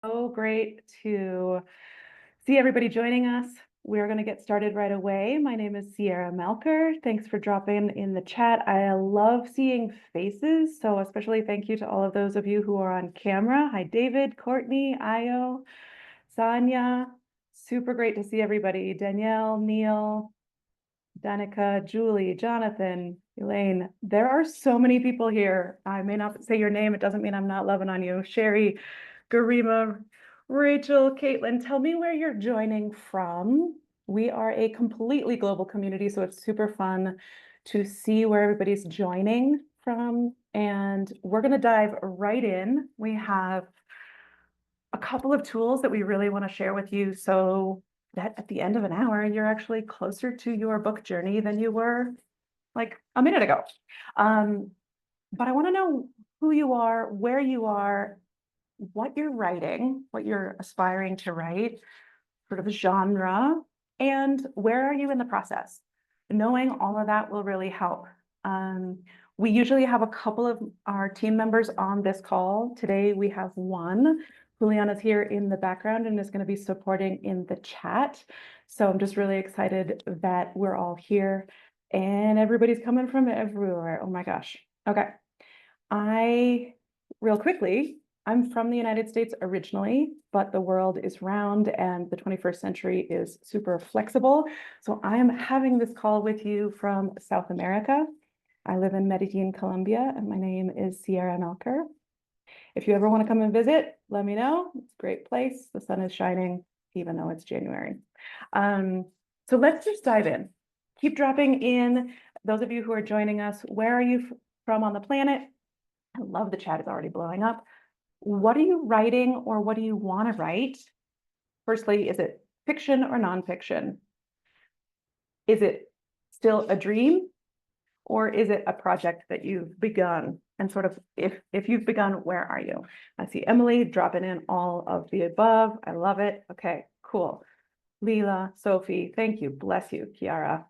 So great to see everybody joining us. We're going to get started right away. My name is Sierra Melker. Thanks for dropping in the chat. I love seeing faces, so especially thank you to all of those of you who are on camera. Hi, David, Courtney, Io, Sonia. Super great to see everybody. Danielle, Neil, Danica, Julie, Jonathan, Elaine. There are so many people here. I may not say your name. It doesn't mean I'm not loving on you. Sherry, Garima, Rachel, Caitlin, tell me where you're joining from. We are a completely global community, so it's super fun to see where everybody's joining from. And we're going to dive right in. We have a couple of tools that we really want to share with you so that at the end of an hour, you're actually closer to your book journey than you were like a minute ago. But I want to know who you are, where you are, what you're writing, what you're aspiring to write, sort of a genre, and where are you in the process? Knowing all of that will really help. We usually have a couple of our team members on this call. Today we have one. Juliana's here in the background and is going to be supporting in the chat. So I'm just really excited that we're all here and everybody's coming from everywhere. Oh my gosh. Okay. Real quickly, I'm from the United States originally, but the world is round and the 21st century is super flexible. So I am having this call with you from South America. I live in Medellin, Colombia, and my name is Sierra Melker. If you ever want to come and visit, let me know. It's a great place. The sun is shining, even though it's January. So let's just dive in. Keep dropping in. Those of you who are joining us, where are you from on the planet? I love the chat is already blowing up. What are you writing or what do you want to write? Firstly, is it fiction or nonfiction? Is it still a dream or is it a project that you've begun? And sort of if you've begun, where are you? I see Emily dropping in all of the above. I love it. Okay, cool. Leela, Sophie, thank you. Bless you, Kiara.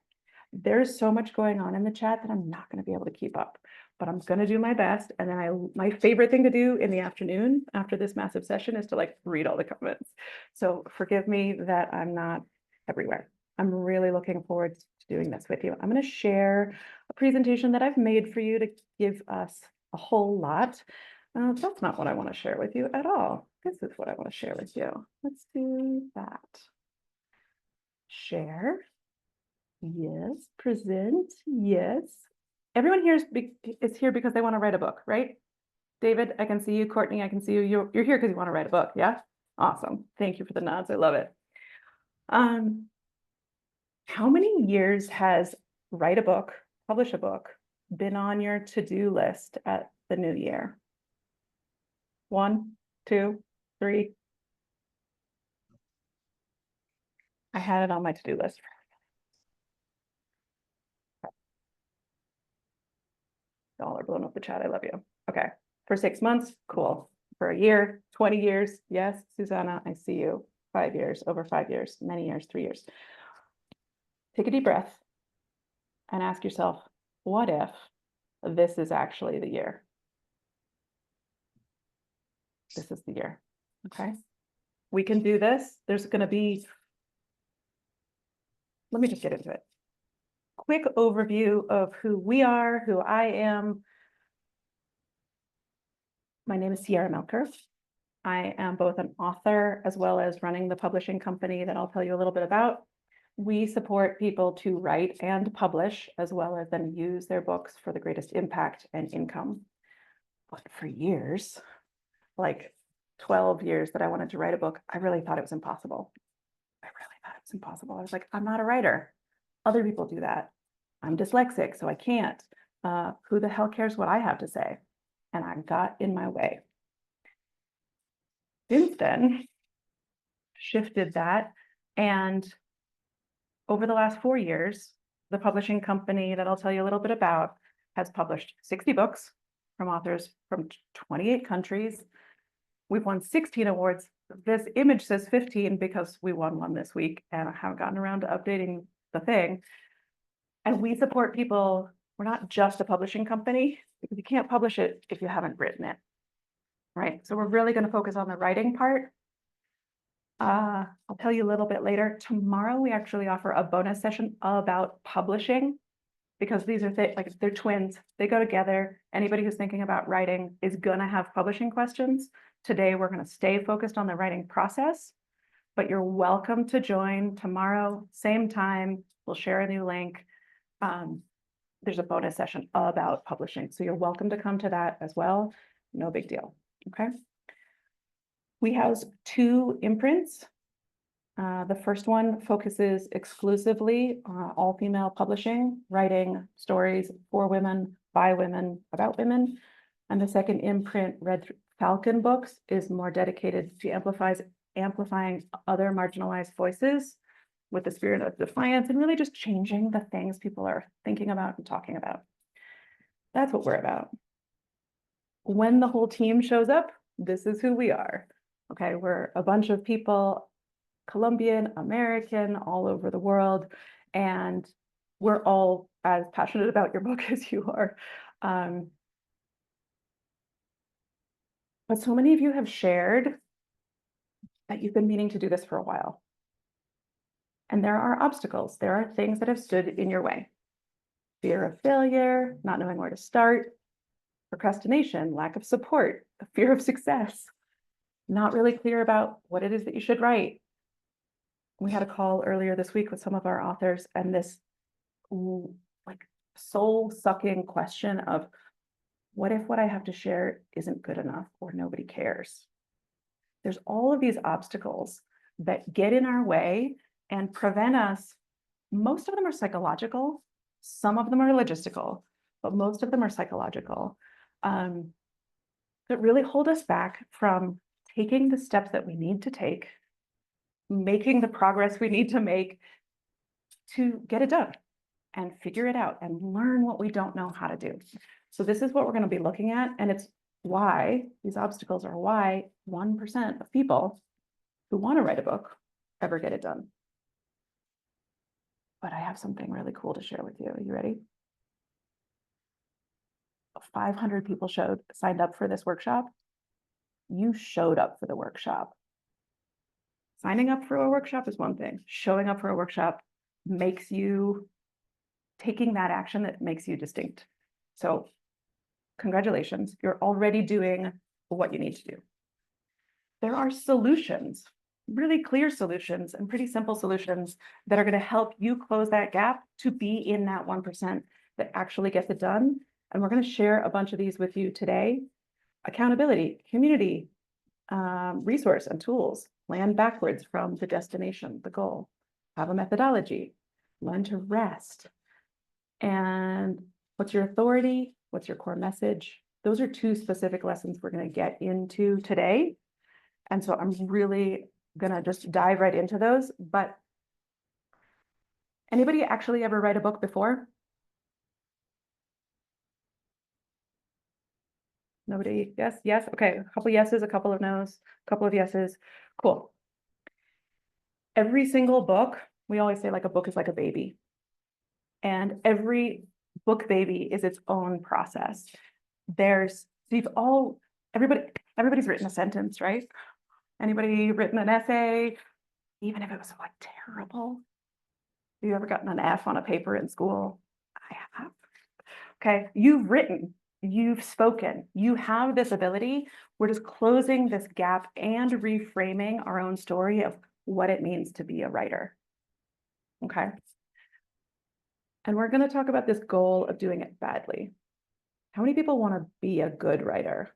There's so much going on in the chat that I'm not going to be able to keep up, but I'm going to do my best. And then my favorite thing to do in the afternoon after this massive session is to like read all the comments. So forgive me that I'm not everywhere. I'm really looking forward to doing this with you. I'm going to share a presentation that I've made for you to give us a whole lot. That's not what I want to share with you at all. This is what I want to share with you. Let's do that. Share. Yes, present, yes. Everyone here is here because they want to write a book, right? David, I can see you. Courtney, I can see you. You're here because you want to write a book, yeah? Awesome. Thank you for the nods. I love it. How many years has write a book, publish a book, been on your to-do list at the new year? 1, 2, 3. I had it on my to-do list. Y'all are blowing up the chat. I love you. Okay. For 6 months, cool. For a year, 20 years. Yes, Susanna, I see you. 5 years, over 5 years, many years, 3 years. Take a deep breath and ask yourself, what if this is actually the year? This is the year. Okay. We can do this. There's going to be, let me just get into it. Quick overview of who we are, who I am. My name is Sierra Melker. I am both an author as well as running the publishing company that I'll tell you a little bit about. We support people to write and publish, as well as then use their books for the greatest impact and income. But for years, like 12 years that I wanted to write a book, I really thought it was impossible. I was like, I'm not a writer. Other people do that. I'm dyslexic, so I can't. Who the hell cares what I have to say? And I got in my way. Since then, shifted that. And over the last 4 years, the publishing company that I'll tell you a little bit about has published 60 books from authors from 28 countries. We've won 16 awards. This image says 15 because we won one this week and I haven't gotten around to updating the thing. And we support people. We're not just a publishing company because you can't publish it if you haven't written it, right? So we're really going to focus on the writing part I'll tell you a little bit later. Tomorrow, we actually offer a bonus session about publishing because these are like they're twins. They go together. Anybody who's thinking about writing is gonna have publishing questions. Today, we're gonna stay focused on the writing process, but you're welcome to join tomorrow, same time. We'll share a new link. There's a bonus session about publishing, so you're welcome to come to that as well. No big deal, okay? We house 2 imprints. The first one focuses exclusively on all-female publishing, writing stories for women, by women, about women. And the second imprint, Red Falcon Books, is more dedicated to amplifying other marginalized voices with the spirit of defiance and really just changing the things people are thinking about and talking about. That's what we're about. When the whole team shows up, this is who we are. Okay, we're a bunch of people, Colombian, American, all over the world, and we're all as passionate about your book as you are. But so many of you have shared that you've been meaning to do this for a while. And there are obstacles. There are things that have stood in your way. Fear of failure, not knowing where to start, procrastination, lack of support, the fear of success, not really clear about what it is that you should write. We had a call earlier this week with some of our authors, and this like soul-sucking question of, what if what I have to share isn't good enough or nobody cares? There's all of these obstacles that get in our way and prevent us. Most of them are psychological, some of them are logistical, but most of them are psychological, that really hold us back from taking the steps that we need to take, making the progress we need to make to get it done and figure it out and learn what we don't know how to do. So this is what we're going to be looking at, and it's why these obstacles are why 1% of people who want to write a book ever get it done. But I have something really cool to share with you. Are you ready? 500 people signed up for this workshop. You showed up for the workshop. Signing up for a workshop is one thing. Showing up for a workshop makes you taking that action that makes you distinct. So congratulations, you're already doing what you need to do. There are solutions, really clear solutions and pretty simple solutions that are going to help you close that gap to be in that 1% that actually gets it done. And we're going to share a bunch of these with you today. Accountability, community, resource and tools, plan backwards from the destination, the goal, have a methodology, learn to rest. And what's your authority? What's your core message? Those are 2 specific lessons we're going to get into today. And so I'm really going to just dive right into those. But anybody actually ever write a book before? Nobody? Yes, yes. Okay, a couple yeses, a couple of nos, a couple of yeses. Cool. Every single book, we always say like a book is like a baby. And every book baby is its own process. Everybody's written a sentence, right? Anybody written an essay, even if it was like terrible? Have you ever gotten an F on a paper in school? I have. Okay, you've written, you've spoken, you have this ability. We're just closing this gap and reframing our own story of what it means to be a writer. Okay. And we're going to talk about this goal of doing it badly. How many people want to be a good writer?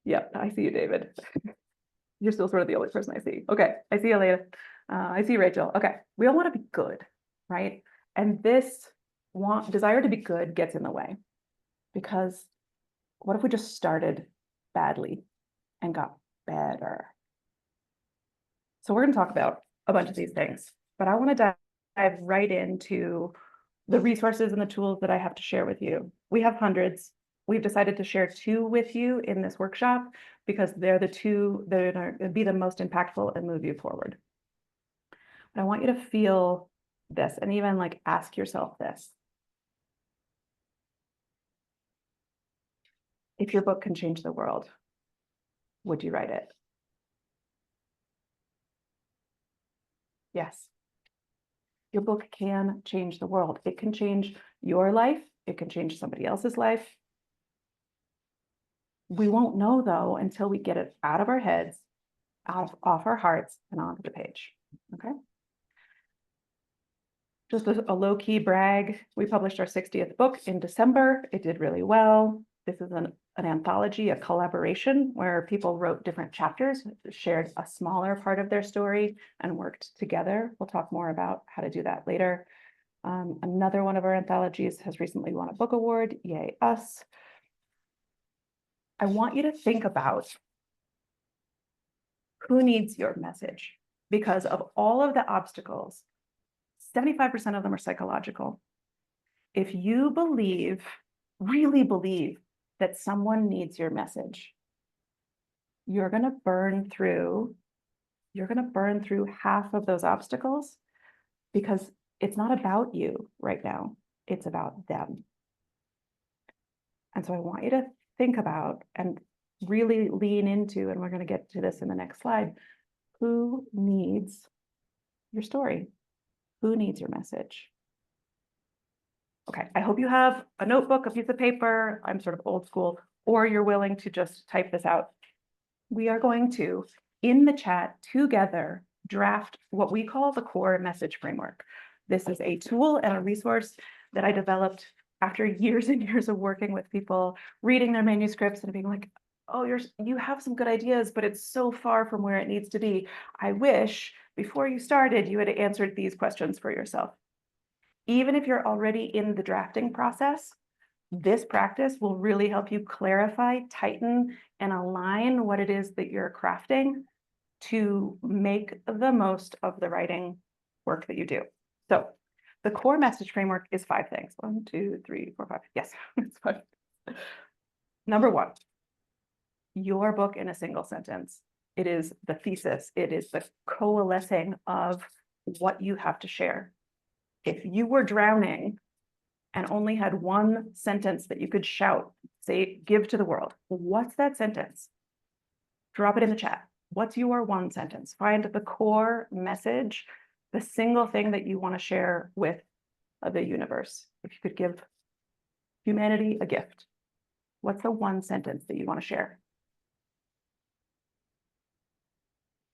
Yep, I see you, David. You're still sort of the only person I see. Okay, I see you later. I see Rachel. Okay, we all want to be good, right? And this desire to be good gets in the way, because what if we just started badly and got better? So we're going to talk about a bunch of these things, but I want to dive right into the resources and the tools that I have to share with you. We have hundreds. We've decided to share 2 with you in this workshop because they're the 2 that are going to be the most impactful and move you forward. But I want you to feel this and even like ask yourself this. If your book can change the world, would you write it? Yes. Your book can change the world. It can change your life. It can change somebody else's life. We won't know, though, until we get it out of our heads, off our hearts, and onto the page. Okay. Just a low-key brag. We published our 60th book in December. It did really well. This is an anthology, a collaboration where people wrote different chapters, shared a smaller part of their story, and worked together. We'll talk more about how to do that later. Another one of our anthologies has recently won a book award. Yay, us. I want you to think about who needs your message, because of all of the obstacles, 75% of them are psychological. If you believe, really believe that someone needs your message, you're going to burn through half of those obstacles, because it's not about you right now. It's about them. And so I want you to think about and really lean into, and we're going to get to this in the next slide, who needs your story? Who needs your message? Okay, I hope you have a notebook, a piece of paper. I'm sort of old school, or you're willing to just type this out. We are going to, in the chat together, draft what we call the core message framework. This is a tool and a resource that I developed after years and years of working with people, reading their manuscripts and being like, oh, you have some good ideas, but it's so far from where it needs to be. I wish before you started, you had answered these questions for yourself. Even if you're already in the drafting process, this practice will really help you clarify, tighten, and align what it is that you're crafting to make the most of the writing work that you do. So the core message framework is 5 things. 1, 2, 3, 4, 5. Yes, it's 5. Number 1, your book in a single sentence. It is the thesis. It is the coalescing of what you have to share. If you were drowning and only had one sentence that you could shout, say, give to the world, what's that sentence? Drop it in the chat. What's your one sentence? Find the core message, the single thing that you want to share with the universe. If you could give humanity a gift, what's the one sentence that you want to share?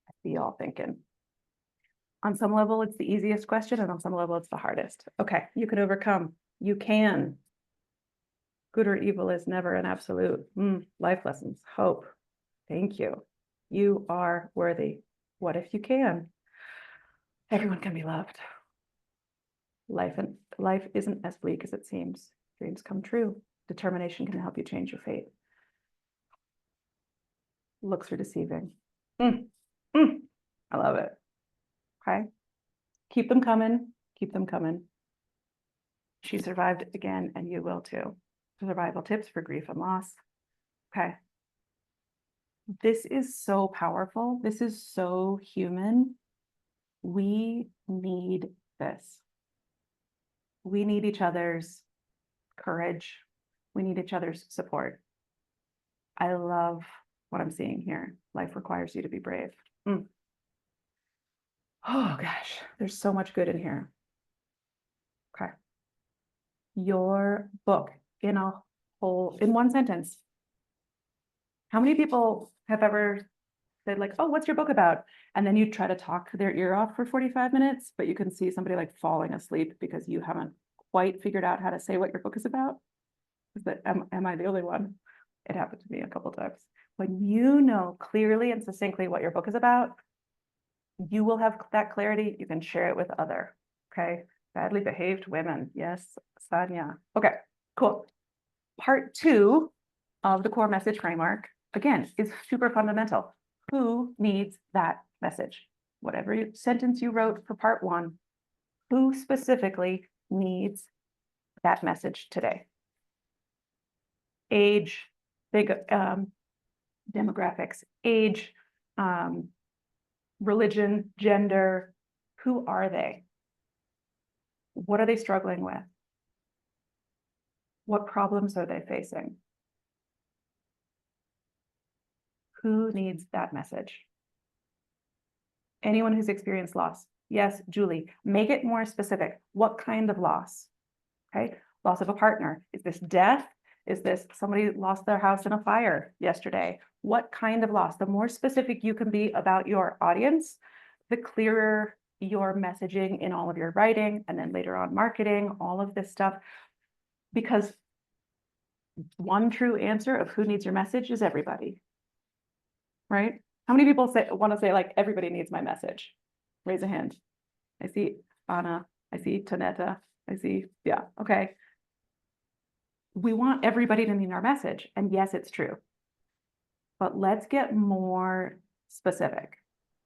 I see y'all thinking. On some level, it's the easiest question, and on some level, it's the hardest. Okay, you can overcome. You can. Good or evil is never an absolute. Life lessons, hope. Thank you. You are worthy. What if you can? Everyone can be loved. Life isn't as bleak as it seems. Dreams come true. Determination can help you change your fate. Looks are deceiving. I love it. Okay. Keep them coming. Keep them coming. She survived again, and you will too. Survival tips for grief and loss. Okay. This is so powerful. This is so human. We need this. We need each other's courage. We need each other's support. I love what I'm seeing here. Life requires you to be brave. Oh gosh, there's so much good in here. Okay. Your book in one sentence. How many people have ever said like, oh, what's your book about? And then you try to talk their ear off for 45 minutes, but you can see somebody like falling asleep because you haven't quite figured out how to say what your book is about. Am I the only one? It happened to me a couple of times. When you know clearly and succinctly what your book is about, you will have that clarity. You can share it with other. Okay. Badly behaved women. Yes, Sanya. Okay, cool. Part 2 of the core message framework, again, is super fundamental. Who needs that message? Whatever sentence you wrote for part 1, who specifically needs that message today? Age, big demographics, age, religion, gender. Who are they? What are they struggling with? What problems are they facing? Who needs that message? Anyone who's experienced loss. Yes, Julie, make it more specific. What kind of loss? Okay, loss of a partner. Is this death? Is this somebody lost their house in a fire yesterday? What kind of loss? The more specific you can be about your audience, the clearer your messaging in all of your writing, and then later on marketing, all of this stuff. Because one true answer of who needs your message is everybody, right? How many people want to say like, everybody needs my message? Raise a hand. I see Anna, I see Tanetta, I see, yeah, okay. We want everybody to need our message. And yes, it's true. But let's get more specific,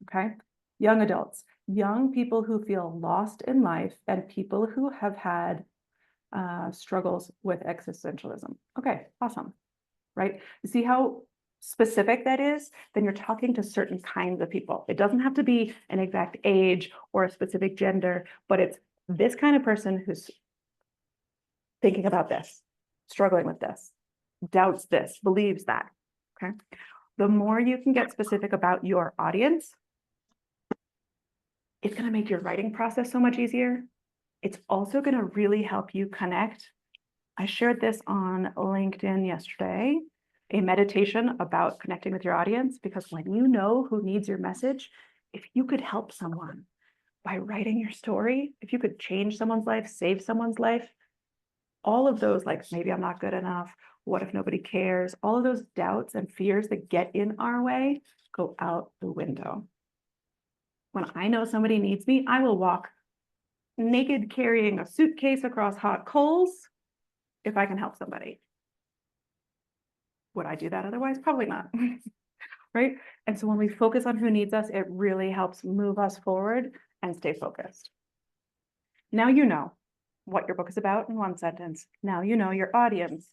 okay? Young adults, young people who feel lost in life, and people who have had struggles with existentialism. Okay, awesome, right? You see how specific that is? Then you're talking to certain kinds of people. It doesn't have to be an exact age or a specific gender, but it's this kind of person who's thinking about this, struggling with this, doubts this, believes that, okay? The more you can get specific about your audience, it's going to make your writing process so much easier. It's also going to really help you connect. I shared this on LinkedIn yesterday, a meditation about connecting with your audience, because when you know who needs your message, if you could help someone by writing your story, if you could change someone's life, save someone's life, all of those, like, maybe I'm not good enough, what if nobody cares, all of those doubts and fears that get in our way go out the window. When I know somebody needs me, I will walk naked carrying a suitcase across hot coals if I can help somebody. Would I do that otherwise? Probably not, right? And so when we focus on who needs us, it really helps move us forward and stay focused. Now you know what your book is about in one sentence. Now you know your audience.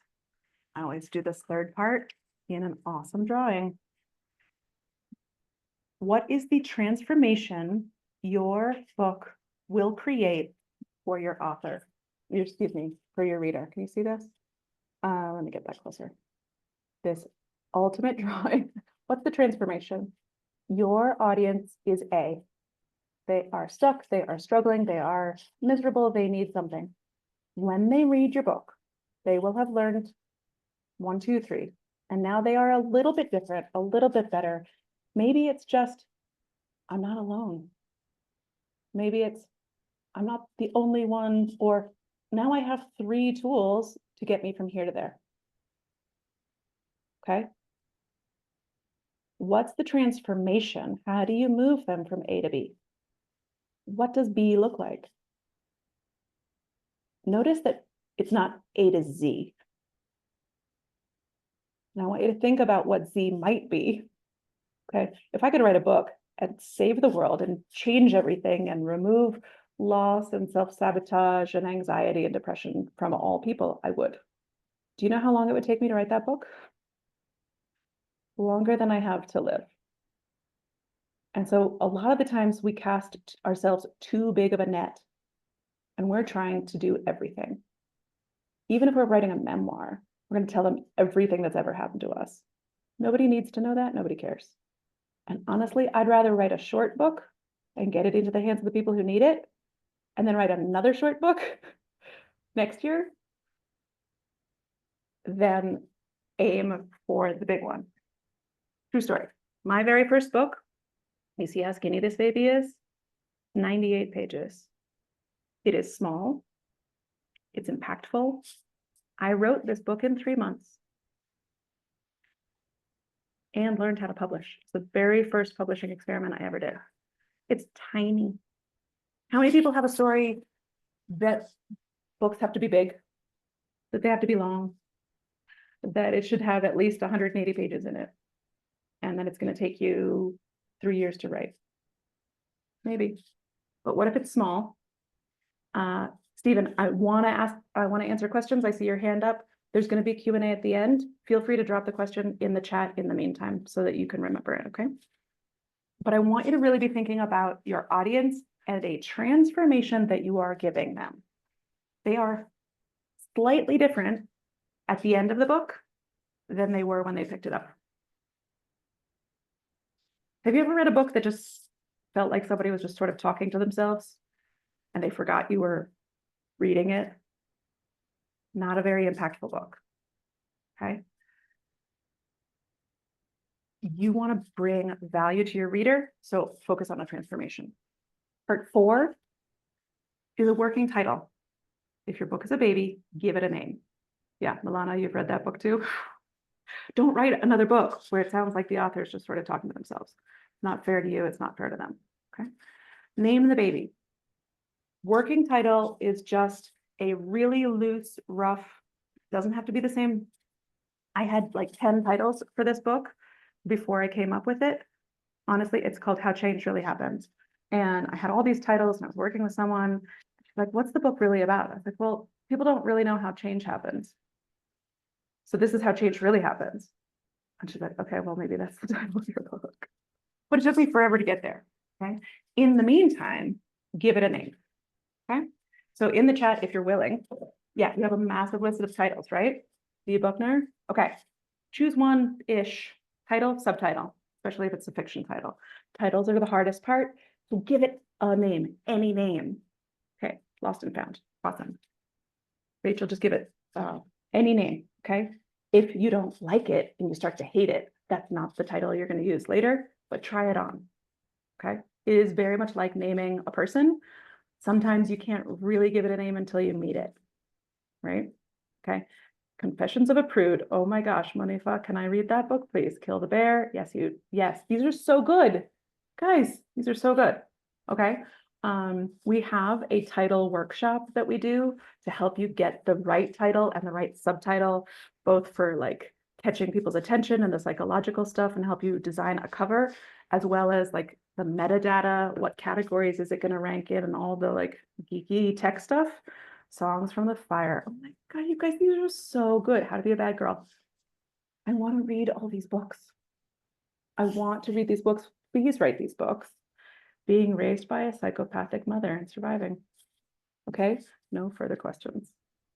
I always do this third part in an awesome drawing. What is the transformation your book will create for your author? Excuse me, for your reader. Can you see this? Let me get that closer. This ultimate drawing. What's the transformation? Your audience is A. They are stuck, they are struggling, they are miserable, they need something. When they read your book, they will have learned 1, 2, 3, and now they are a little bit different, a little bit better. Maybe it's just, I'm not alone. Maybe it's, I'm not the only one, or now I have 3 tools to get me from here to there. Okay. What's the transformation? How do you move them from A to B? What does B look like? Notice that it's not A to Z. Now I want you to think about what Z might be. Okay, if I could write a book and save the world and change everything and remove loss and self-sabotage and anxiety and depression from all people, I would. Do you know how long it would take me to write that book? Longer than I have to live. And so a lot of the times we cast ourselves too big of a net, and we're trying to do everything. Even if we're writing a memoir, we're going to tell them everything that's ever happened to us. Nobody needs to know that. Nobody cares. And honestly, I'd rather write a short book and get it into the hands of the people who need it, and then write another short book next year than aim for the big one. True story. My very first book, you see how skinny this baby is? 98 pages. It is small. It's impactful. I wrote this book in 3 months and learned how to publish. It's the very first publishing experiment I ever did. It's tiny. How many people have a story that books have to be big, that they have to be long, that it should have at least 180 pages in it, and then it's going to take you 3 years to write? Maybe. But what if it's small? Stephen, I want to answer questions. I see your hand up. There's going to be Q&A at the end. Feel free to drop the question in the chat in the meantime so that you can remember it, okay? But I want you to really be thinking about your audience and a transformation that you are giving them. They are slightly different at the end of the book than they were when they picked it up. Have you ever read a book that just felt like somebody was just sort of talking to themselves and they forgot you were reading it, not a very impactful book. Okay. You want to bring value to your reader, so focus on a transformation. Part 4 is a working title. If your book is a baby, give it a name. Yeah, Milana, you've read that book too. Don't write another book where it sounds like the author is just sort of talking to themselves. It's not fair to you, it's not fair to them. Okay. Name the baby. Working title is just a really loose, rough, doesn't have to be the same. I had like 10 titles for this book before I came up with it. Honestly, it's called How Change Really Happens. And I had all these titles and I was working with someone. She's like, what's the book really about? I was like, well, people don't really know how change happens. So this is how change really happens. And she's like, okay, well, maybe that's the title of your book. But it took me forever to get there. Okay. In the meantime, give it a name. Okay. So in the chat, if you're willing, yeah, you have a massive list of titles, right? The Buckner. Okay. Choose one-ish title, subtitle, especially if it's a fiction title. Titles are the hardest part. So give it a name, any name. Okay. Lost and Found. Awesome. Rachel, just give it any name. Okay. If you don't like it and you start to hate it, that's not the title you're going to use later, but try it on. Okay. It is very much like naming a person. Sometimes you can't really give it a name until you meet it. Right. Okay. Confessions of a Prude. Oh my gosh, Monifa, can I read that book, please? Kill the Bear. Yes, yes, these are so good. Guys, these are so good. Okay. We have a title workshop that we do to help you get the right title and the right subtitle, both for like catching people's attention and the psychological stuff and help you design a cover, as well as like the metadata, what categories is it going to rank in and all the like geeky tech stuff. Songs from the Fire. Oh my God, you guys, these are so good. How to Be a Bad Girl. I want to read all these books. I want to read these books. Please write these books. Being Raised by a Psychopathic Mother and Surviving. Okay, no further questions.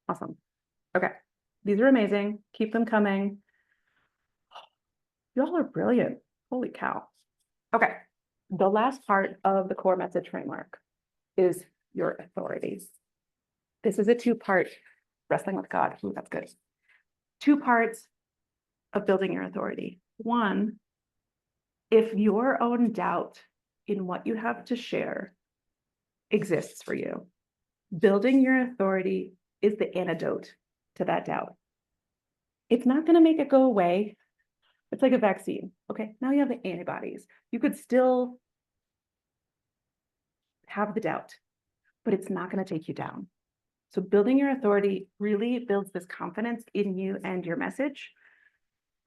Awesome. Okay, these are amazing. Keep them coming. Y'all are brilliant. Holy cow. Okay, the last part of the core message framework is your authorities. This is a 2-part wrestling with God. Ooh, that's good. 2 parts of building your authority. 1, if your own doubt in what you have to share exists for you, building your authority is the antidote to that doubt. It's not going to make it go away. It's like a vaccine. Okay, now you have the antibodies. You could still have the doubt, but it's not going to take you down. So building your authority really builds this confidence in you and your message.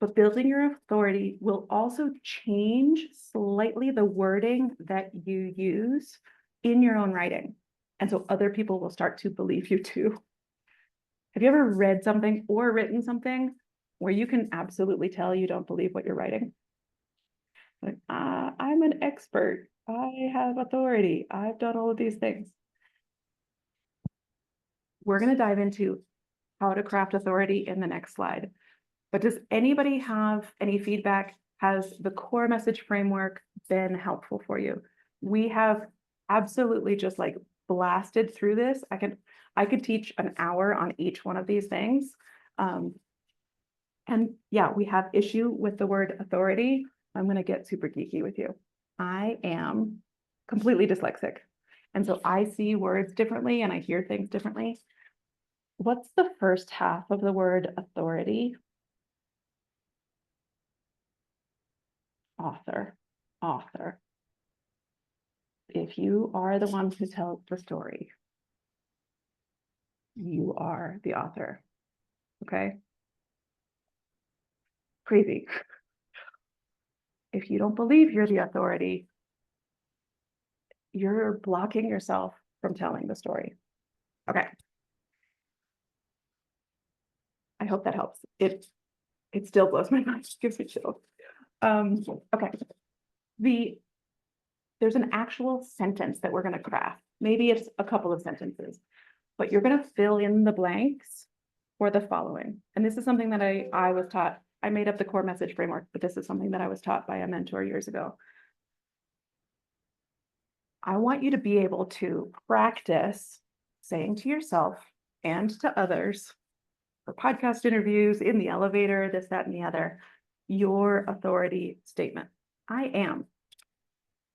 But building your authority will also change slightly the wording that you use in your own writing. And so other people will start to believe you too. Have you ever read something or written something where you can absolutely tell you don't believe what you're writing? Like, I'm an expert. I have authority. I've done all of these things. We're going to dive into how to craft authority in the next slide. But does anybody have any feedback? Has the core message framework been helpful for you? We have absolutely just like blasted through this. I could teach an hour on each one of these things. And yeah, we have issue with the word authority. I'm going to get super geeky with you. I am completely dyslexic. And so I see words differently and I hear things differently. What's the first half of the word authority? Author. If you are the one who tells the story, you are the author. Okay? Crazy. If you don't believe you're the authority, you're blocking yourself from telling the story. Okay. I hope that helps. It still blows my mind, gives me chills. Okay. There's an actual sentence that we're going to craft. Maybe it's a couple of sentences, but you're going to fill in the blanks for the following. And this is something that I was taught. I made up the core message framework, but this is something that I was taught by a mentor years ago. I want you to be able to practice saying to yourself and to others for podcast interviews, in the elevator, this, that, and the other, your authority statement. I am.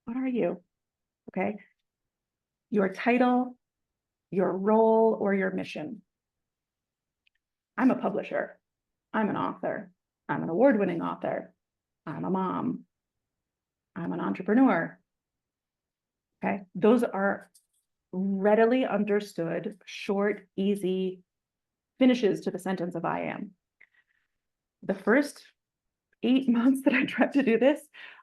What are you? Okay. Your title, your role, or your mission. I'm a publisher. I'm an author. I'm an award-winning author. I'm a mom. I'm an entrepreneur. Okay. Those are readily understood, short, easy finishes to the sentence of I am. The first 8 months that I tried to do this,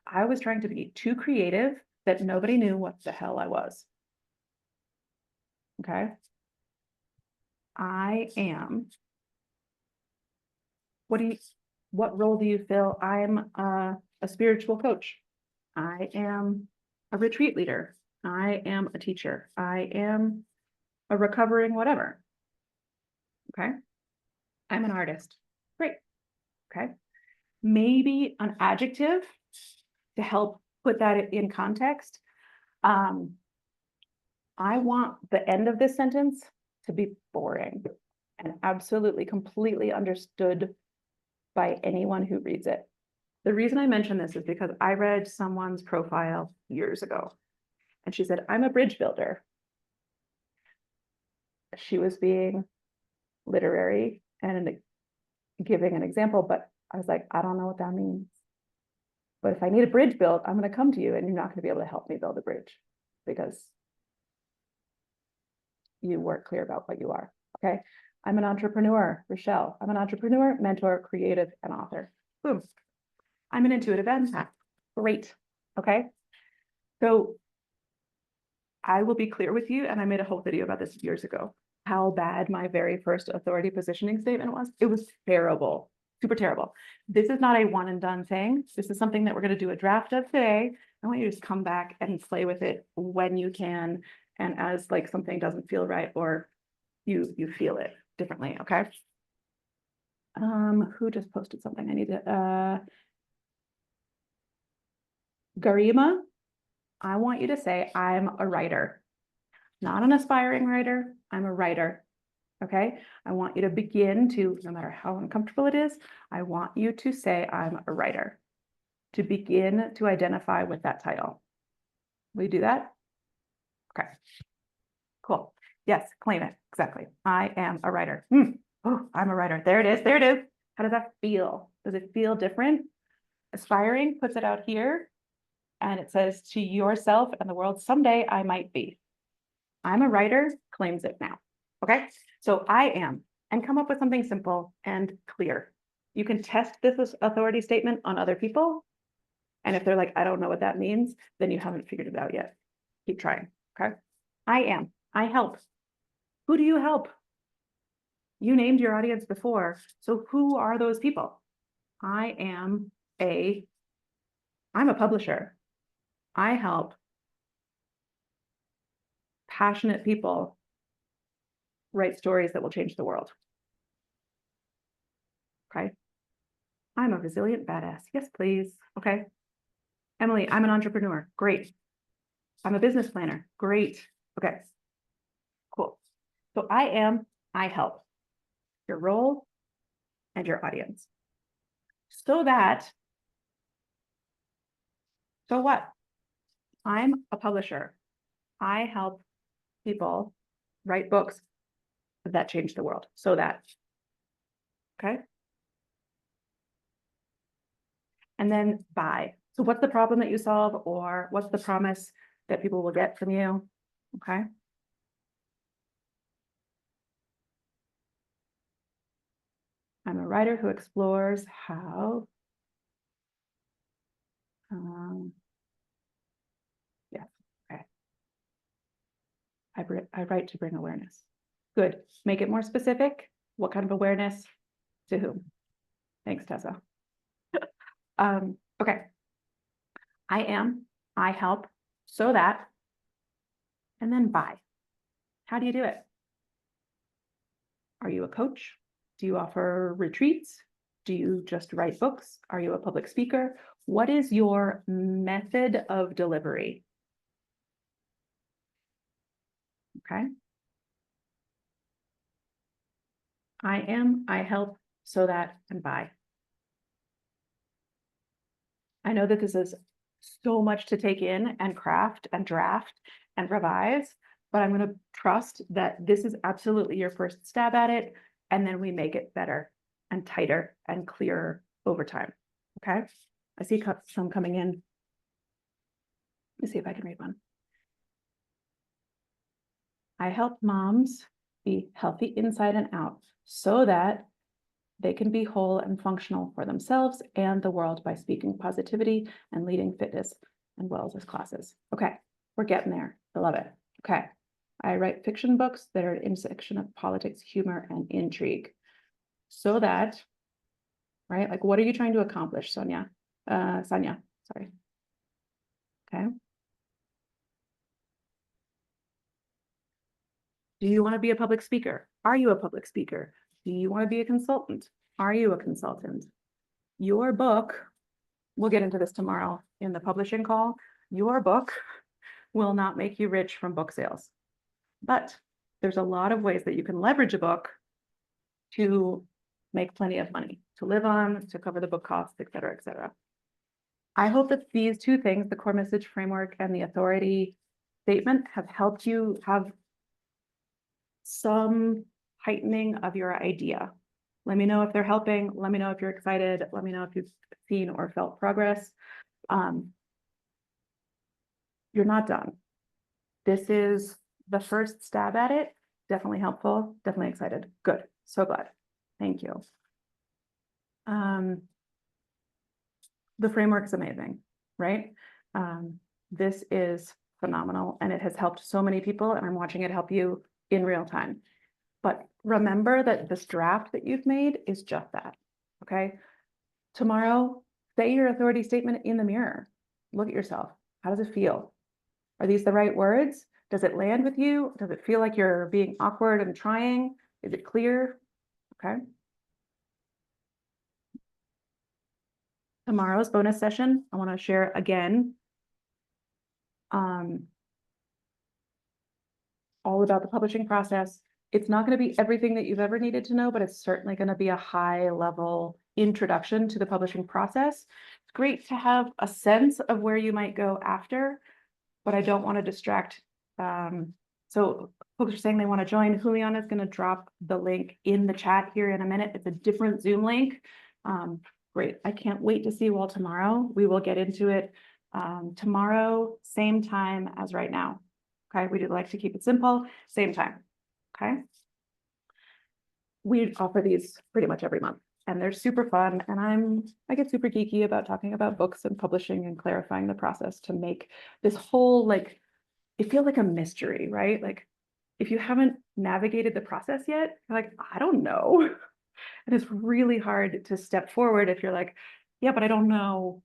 I was trying to be too creative that nobody knew what the hell I was. Okay. I am. What role do you fill? I'm a spiritual coach. I am a retreat leader. I am a teacher. I am a recovering whatever. Okay. I'm an artist. Great. Okay. Maybe an adjective to help put that in context. I want the end of this sentence to be boring and absolutely completely understood by anyone who reads it. The reason I mention this is because I read someone's profile years ago, and she said, I'm a bridge builder. She was being literary and giving an example, but I was like, I don't know what that means. But if I need a bridge built, I'm going to come to you, and you're not going to be able to help me build a bridge because you weren't clear about what you are. Okay. I'm an entrepreneur, Rochelle. I'm an entrepreneur, mentor, creative, and author. Boom. I'm an intuitive empath. Great. Okay. So I will be clear with you, and I made a whole video about this years ago, how bad my very first authority positioning statement was. It was terrible, super terrible. This is not a one and done thing. This is something that we're going to do a draft of today. I want you to just come back and play with it when you can, and as like something doesn't feel right or you feel it differently. Okay. Who just posted something? I need to Garima, I want you to say, I'm a writer, not an aspiring writer. I'm a writer. Okay. I want you to begin to, no matter how uncomfortable it is, I want you to say, I'm a writer, to begin to identify with that title. Will you do that? Okay. Cool. Yes. Claim it. Exactly. I am a writer. Oh, I'm a writer. There it is. There it is. How does that feel? Does it feel different? Aspiring puts it out here. And it says to yourself and the world, someday I might be. I'm a writer, claims it now. Okay. So I am, and come up with something simple and clear. You can test this authority statement on other people. And if they're like, I don't know what that means, then you haven't figured it out yet. Keep trying. Okay. I am. I help. Who do you help? You named your audience before. So who are those people? I'm a publisher. I help passionate people write stories that will change the world. Okay. I'm a resilient badass. Yes, please. Okay. Emily, I'm an entrepreneur. Great. I'm a business planner. Great. Okay. Cool. So I help your role and your audience. So what? I'm a publisher. I help people write books that change the world. So that, okay. And then by. So what's the problem that you solve, or what's the promise that people will get from you? Okay. I'm a writer who explores how, yeah, okay. I write to bring awareness. Good. Make it more specific. What kind of awareness? To whom? Thanks, Tessa. Okay. I help, so that, and then by. How do you do it? Are you a coach? Do you offer retreats? Do you just write books? Are you a public speaker? What is your method of delivery? okay? I help, so that, and by. I know that this is so much to take in and craft and draft and revise, but I'm going to trust that this is absolutely your first stab at it, and then we make it better and tighter and clearer over time. Okay? I see some coming in. Let me see if I can read one. I help moms be healthy inside and out so that they can be whole and functional for themselves and the world by speaking positivity and leading fitness and wellness classes. Okay, we're getting there. I love it. Okay, I write fiction books that are an intersection of politics, humor, and intrigue. So that, right, like what are you trying to accomplish, Sonia? Sonia, sorry. Okay. Do you want to be a public speaker? Are you a public speaker? Do you want to be a consultant? Are you a consultant? Your book, we'll get into this tomorrow in the publishing call, your book will not make you rich from book sales. But there's a lot of ways that you can leverage a book to make plenty of money, to live on, to cover the book costs, et cetera, et cetera. I hope that these two things, the core message framework and the authority statement, have helped you have some heightening of your idea. Let me know if they're helping. Let me know if you're excited. Let me know if you've seen or felt progress. You're not done. This is the first stab at it. Definitely helpful. Definitely excited. Good. So glad. Thank you. The framework's amazing, right? This is phenomenal and it has helped so many people, and I'm watching it help you in real time. But remember that this draft that you've made is just that, okay? Tomorrow, say your authority statement in the mirror. Look at yourself. How does it feel? Are these the right words? Does it land with you? Does it feel like you're being awkward and trying? Is it clear? Okay. Tomorrow's bonus session, I want to share again all about the publishing process. It's not going to be everything that you've ever needed to know, but it's certainly going to be a high level introduction to the publishing process. It's great to have a sense of where you might go after, but I don't want to distract. So folks are saying they want to join. Juliana is going to drop the link in the chat here in a minute. It's a different Zoom link. Great. I can't wait to see you all tomorrow. We will get into it tomorrow, same time as right now. Okay, we do like to keep it simple, same time. Okay. We offer these pretty much every month and they're super fun. And I get super geeky about talking about books and publishing and clarifying the process to make this whole, like, it feels like a mystery, right? Like if you haven't navigated the process yet, you're like, I don't know. And it's really hard to step forward if you're like, yeah, but I don't know.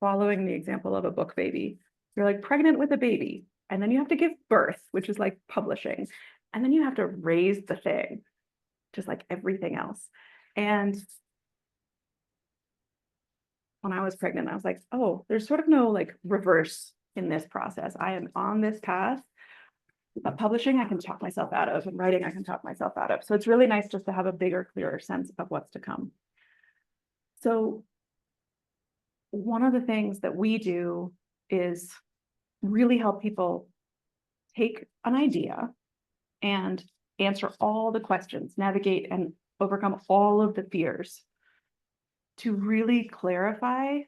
Following the example of a book baby, you're like pregnant with a baby, and then you have to give birth, which is like publishing, and then you have to raise the thing, just like everything else. And when I was pregnant, I was like, oh, there's sort of no like reverse in this process. I am on this path. But publishing, I can talk myself out of, and writing, I can talk myself out of. So it's really nice just to have a bigger, clearer sense of what's to come. So one of the things that we do is really help people take an idea and answer all the questions, navigate and overcome all of the fears to really clarify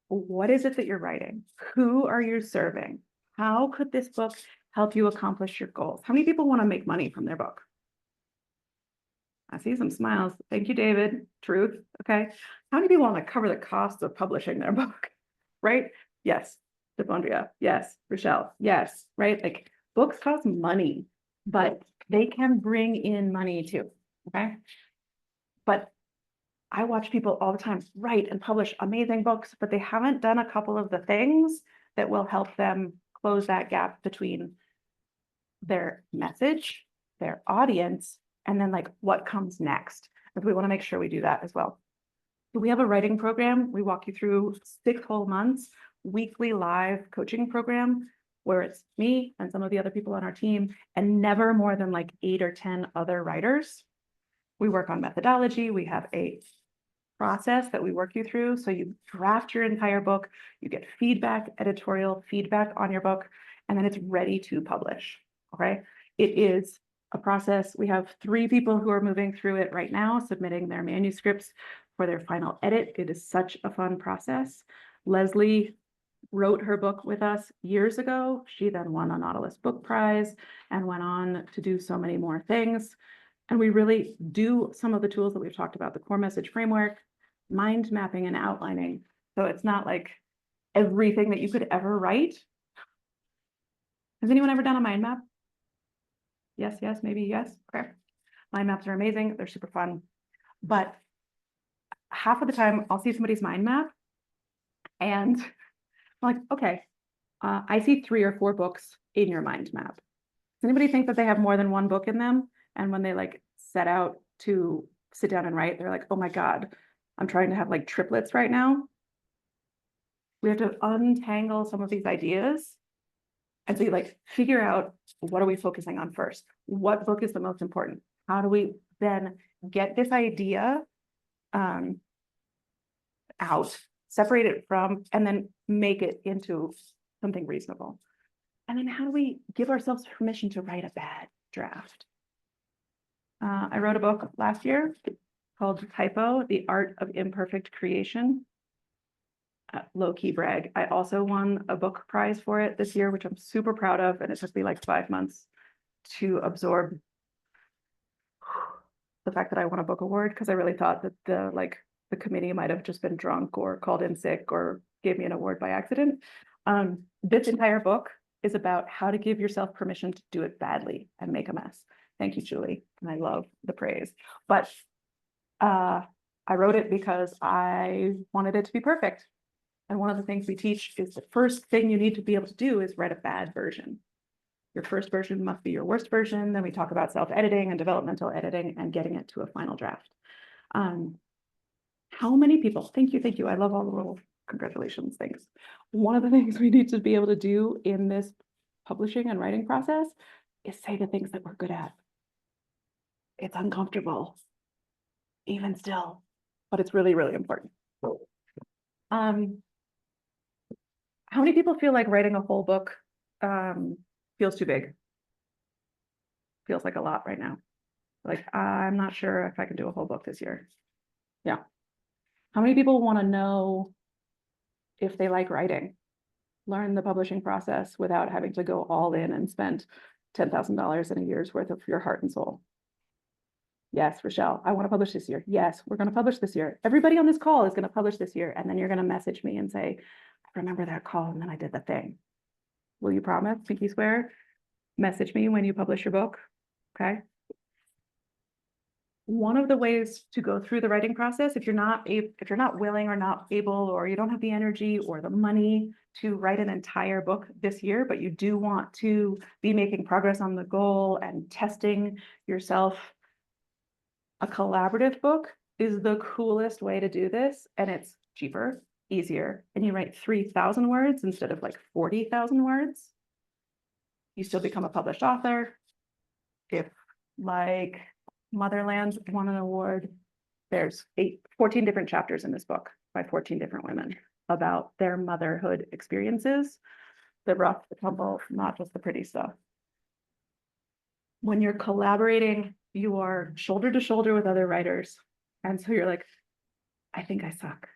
what is it that you're writing? Who are you serving? How could this book help you accomplish your goals? How many people want to make money from their book? I see some smiles. Thank you, David. Truth. Okay. How many people want to cover the costs of publishing their book? Right? Yes. Devondria. Yes. Rochelle. Yes. Right? Like books cost money, but they can bring in money too. Okay. But I watch people all the time write and publish amazing books, but they haven't done a couple of the things that will help them close that gap between their message, their audience, and then like what comes next. And we want to make sure we do that as well. So we have a writing program. We walk you through 6 whole months, weekly live coaching program. where it's me and some of the other people on our team and never more than like 8 or 10 other writers. We work on methodology. We have a process that we work you through. So you draft your entire book, you get feedback, editorial feedback on your book, and then it's ready to publish. Okay. It is a process. We have 3 people who are moving through it right now, submitting their manuscripts for their final edit. It is such a fun process. Leslie wrote her book with us years ago. She then won a Nautilus Book Prize and went on to do so many more things. And we really do some of the tools that we've talked about, the core message framework, mind mapping and outlining. So it's not like everything that you could ever write. Has anyone ever done a mind map? Yes, yes, maybe yes. Okay. Mind maps are amazing. They're super fun. But half of the time I'll see somebody's mind map and I'm like, okay, I see 3 or 4 books in your mind map. Does anybody think that they have more than one book in them? And when they like set out to sit down and write, they're like, oh my God, I'm trying to have like triplets right now. We have to untangle some of these ideas. And so you like figure out, what are we focusing on first? What book is the most important? How do we then get this idea out, separate it from, and then make it into something reasonable? And then how do we give ourselves permission to write a bad draft? I wrote a book last year called Typo, The Art of Imperfect Creation. Low-key brag. I also won a book prize for it this year, which I'm super proud of. And it took me like 5 months to absorb the fact that I won a book award, because I really thought that the committee might have just been drunk or called in sick or gave me an award by accident. This entire book is about how to give yourself permission to do it badly and make a mess. Thank you, Julie. And I love the praise. But I wrote it because I wanted it to be perfect. And one of the things we teach is the first thing you need to be able to do is write a bad version. Your first version must be your worst version. Then we talk about self-editing and developmental editing and getting it to a final draft. How many people, thank you. I love all the little congratulations things. One of the things we need to be able to do in this publishing and writing process is say the things that we're good at. It's uncomfortable, even still, but it's really, really important. How many people feel like writing a whole book feels too big? Feels like a lot right now. Like, I'm not sure if I can do a whole book this year. Yeah. How many people want to know if they like writing? Learn the publishing process without having to go all in and spend $10,000 in a year's worth of your heart and soul. Yes, Rochelle, I want to publish this year. Yes, we're going to publish this year. Everybody on this call is going to publish this year. And then you're going to message me and say, I remember that call and then I did the thing. Will you promise? Pinky swear? Message me when you publish your book. Okay. One of the ways to go through the writing process, if you're not willing or not able, or you don't have the energy or the money to write an entire book this year, but you do want to be making progress on the goal and testing yourself, a collaborative book is the coolest way to do this. And it's cheaper, easier, and you write 3,000 words instead of like 40,000 words. You still become a published author. If like Motherlands won an award, there's 14 different chapters in this book by 14 different women about their motherhood experiences, the rough, the tumble, not just the pretty stuff. When you're collaborating, you are shoulder to shoulder with other writers. And so you're like, I think I suck.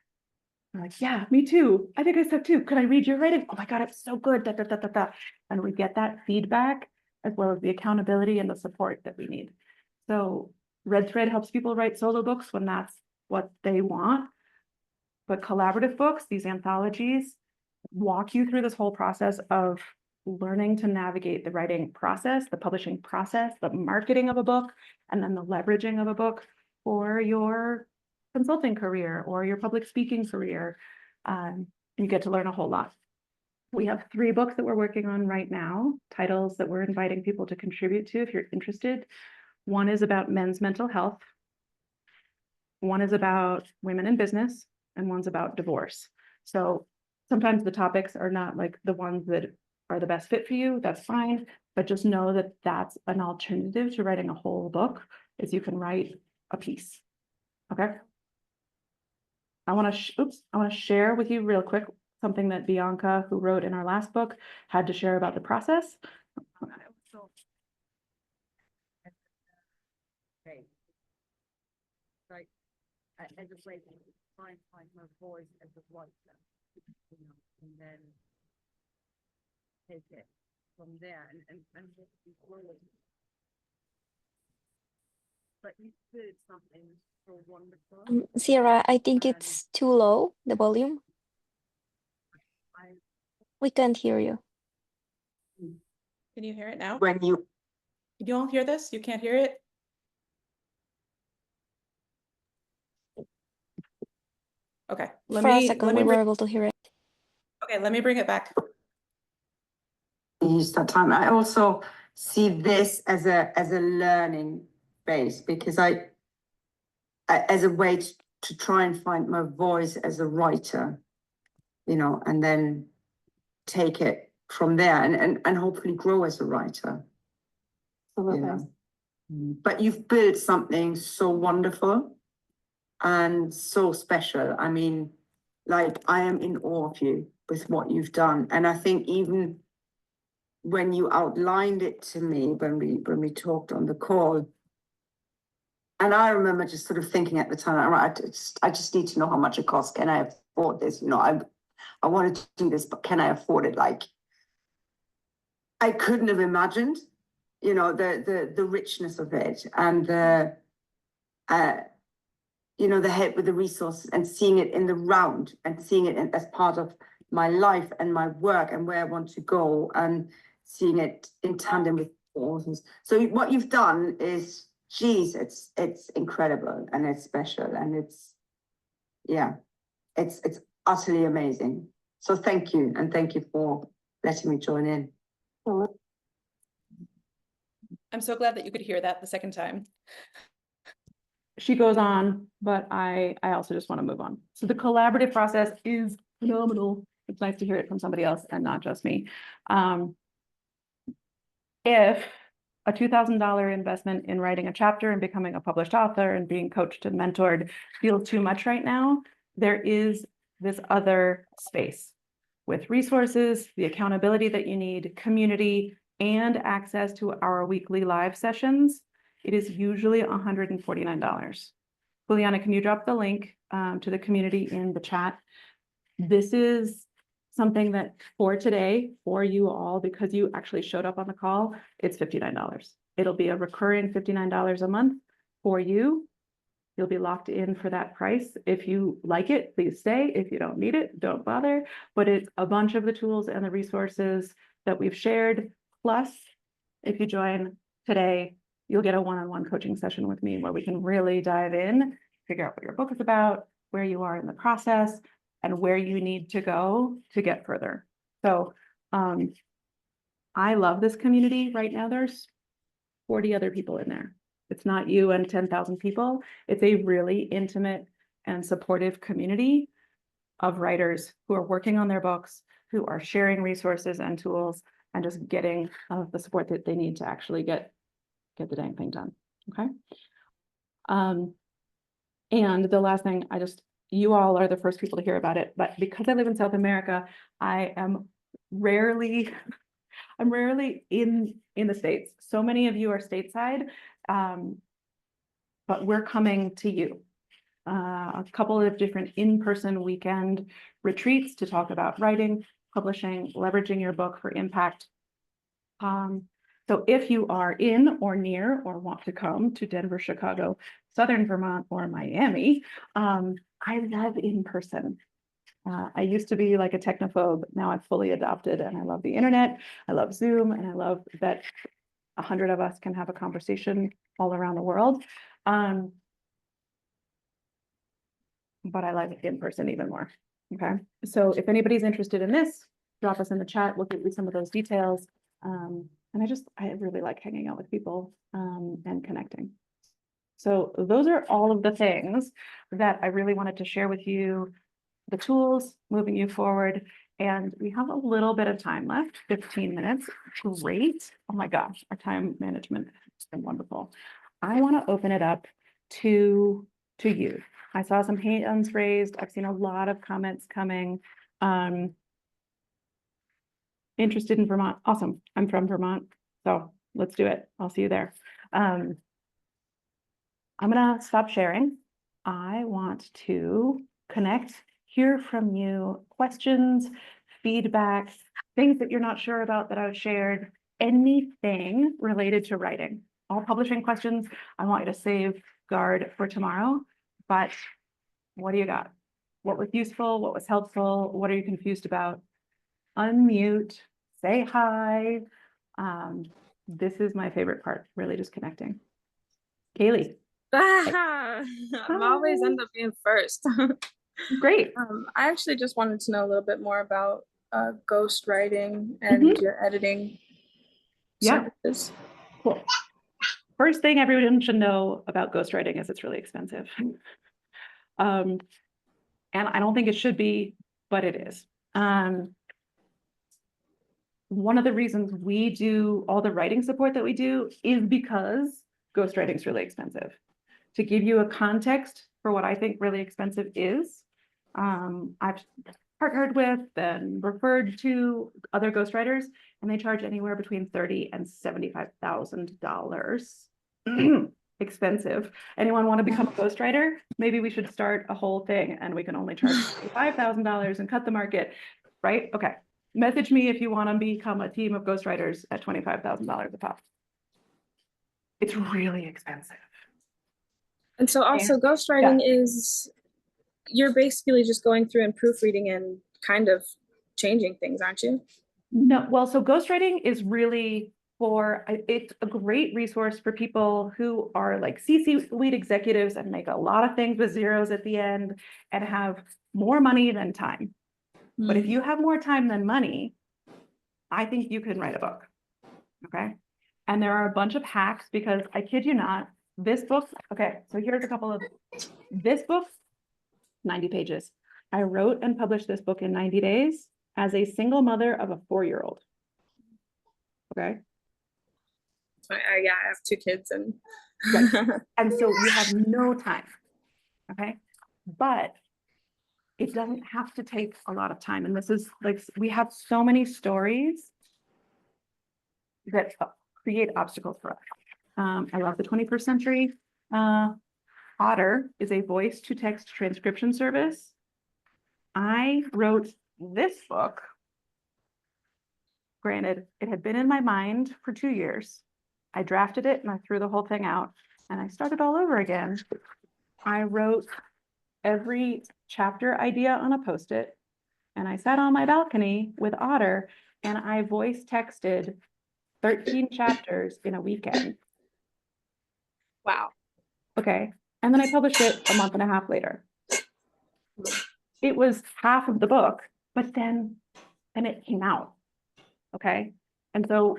I'm like, yeah, me too. I think I suck too. Can I read your writing? Oh my God, it's so good. Da, da, da, da, da. And we get that feedback as well as the accountability and the support that we need. So Red Thread helps people write solo books when that's what they want. But collaborative books, these anthologies, walk you through this whole process of learning to navigate the writing process, the publishing process, the marketing of a book, and then the leveraging of a book for your consulting career or your public speaking career. You get to learn a whole lot. We have 3 books that we're working on right now, titles that we're inviting people to contribute to if you're interested. One is about men's mental health. One is about women in business, and one's about divorce. So sometimes the topics are not like the ones that are the best fit for you, that's fine. But just know that that's an alternative to writing a whole book, is you can write a piece. Okay. I want to share with you real quick something that Bianca, who wrote in our last book, had to share about the process. Like, as a way to find my voice as a writer, and then take it from there and just be growing. But you did something so wonderful. Sierra, I think it's too low, the volume. We can't hear you. Can you hear it now? When you Can you all hear this? You can't hear it? Okay, For a second, we were able to hear it. Okay, let me bring it back. use that time. I also see this as a learning base, because I as a way to try and find my voice as a writer, and then take it from there and hopefully grow as a writer. But you've built something so wonderful and so special. I mean, like, I am in awe of you with what you've done. And I think even when you outlined it to me, when we talked on the call, and I remember just sort of thinking at the time, I just need to know how much it costs. Can I afford this? I wanted to do this, but can I afford it? Like, I couldn't have imagined, the richness of it, and the help with the resources, and seeing it in the round, and seeing it as part of my life and my work and where I want to go, and seeing it in tandem with authors. So what you've done is, geez, it's incredible, and it's special, and it's utterly amazing. So thank you, and thank you for letting me join in. I'm so glad that you could hear that the second time. She goes on, but I also just want to move on. So the collaborative process is phenomenal. It's nice to hear it from somebody else and not just me. If a $2,000 investment in writing a chapter and becoming a published author and being coached and mentored feels too much right now, there is this other space with resources, the accountability that you need, community, and access to our weekly live sessions. It is usually $149. Juliana, can you drop the link to the community in the chat? This is something that for today, for you all, because you actually showed up on the call, it's $59. It'll be a recurring $59 a month for you. You'll be locked in for that price. If you like it, please stay. If you don't need it, don't bother. But it's a bunch of the tools and the resources that we've shared. Plus, if you join today, you'll get a one-on-one coaching session with me where we can really dive in, figure out what your book is about, where you are in the process, and where you need to go to get further. So I love this community. Right now, there's 40 other people in there. It's not you and 10,000 people. It's a really intimate and supportive community of writers who are working on their books, who are sharing resources and tools, and just getting the support that they need to actually get the dang thing done. Okay. And the last thing, you all are the first people to hear about it, but because I live in South America, I'm rarely in the States. So many of you are stateside, but we're coming to you. A couple of different in-person weekend retreats to talk about writing, publishing, leveraging your book for impact. So if you are in or near or want to come to Denver, Chicago, Southern Vermont, or Miami, I love in person. I used to be like a technophobe. Now I've fully adopted, and I love the internet. I love Zoom, and I love that 100 of us can have a conversation all around the world. But I like it in person even more. Okay. So if anybody's interested in this, drop us in the chat. We'll give you some of those details. And I really like hanging out with people and connecting. So those are all of the things that I really wanted to share with you, the tools moving you forward. And we have a little bit of time left, 15 minutes. Great. Oh my gosh, our time management has been wonderful. I want to open it up to you. I saw some hands raised. I've seen a lot of comments coming. Interested in Vermont. Awesome. I'm from Vermont. So let's do it. I'll see you there. I'm gonna stop sharing. I want to connect, hear from you, questions, feedback, things that you're not sure about that I've shared, anything related to writing. All publishing questions, I want you to safeguard for tomorrow, but what do you got? What was useful? What was helpful? What are you confused about? Unmute, say hi. This is my favorite part, really just connecting. Kaylee. I'm always end up being first. Great. I actually just wanted to know a little bit more about ghostwriting and your editing services. Cool. First thing everyone should know about ghostwriting is it's really expensive. And I don't think it should be, but it is. One of the reasons we do all the writing support that we do is because ghostwriting is really expensive. To give you a context for what I think really expensive is, I've partnered with and referred to other ghostwriters, and they charge anywhere between $30,000 and $75,000. Expensive. Anyone want to become a ghostwriter? Maybe we should start a whole thing and we can only charge $5,000 and cut the market, right? Okay. Message me if you want to become a team of ghostwriters at $25,000 a pop. It's really expensive. And so also ghostwriting is, you're basically just going through and proofreading and kind of changing things, aren't you? No, well, so ghostwriting is really it's a great resource for people who are like C-suite executives and make a lot of things with zeros at the end and have more money than time. But if you have more time than money, I think you can write a book, okay? And there are a bunch of hacks because I kid you not, this book, okay, so here's a couple of, this book, 90 pages. I wrote and published this book in 90 days as a single mother of a 4-year-old, okay? Yeah, I have 2 kids and. Right. And so you have no time, okay? But it doesn't have to take a lot of time. And this is like, we have so many stories that create obstacles for us. I love the 21st century. Otter is a voice to text transcription service. I wrote this book. Granted, it had been in my mind for 2 years. I drafted it and I threw the whole thing out and I started all over again. I wrote every chapter idea on a Post-it and I sat on my balcony with Otter and I voice texted 13 chapters in a weekend. Wow. Okay. And then I published it a month and a half later. It was half of the book, but then it came out. Okay. And so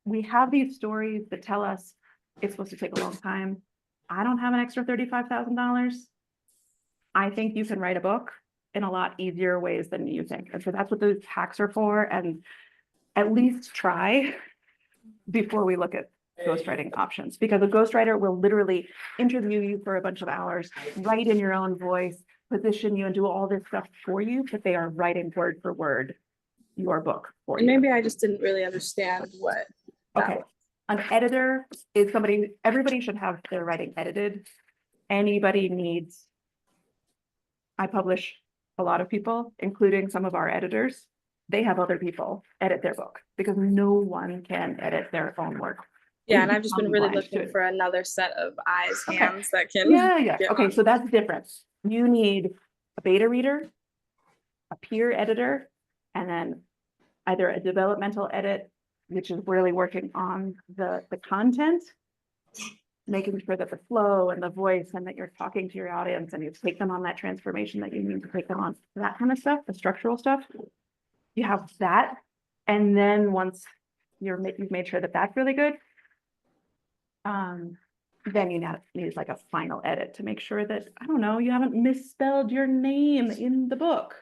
we have these stories that tell us it's supposed to take a long time. I don't have an extra $35,000. I think you can write a book in a lot easier ways than you think. And so that's what those hacks are for. And at least try before we look at ghostwriting options, because a ghostwriter will literally interview you for a bunch of hours, write in your own voice, position you and do all this stuff for you, but they are writing word for word your book for you. Maybe I just didn't really understand what. Okay. An editor is somebody, everybody should have their writing edited. Anybody needs, I publish a lot of people, including some of our editors. They have other people edit their book because no one can edit their own work. Yeah, and I've just been really looking for another set of eyes, hands that can. Yeah. Okay, so that's different. You need a beta reader, a peer editor, and then either a developmental edit, which is really working on the content, making sure that the flow and the voice and that you're talking to your audience and you take them on that transformation that you need to take them on, that kind of stuff, the structural stuff. You have that. And then once you've made sure that that's really good, then you need like a final edit to make sure that, I don't know, you haven't misspelled your name in the book.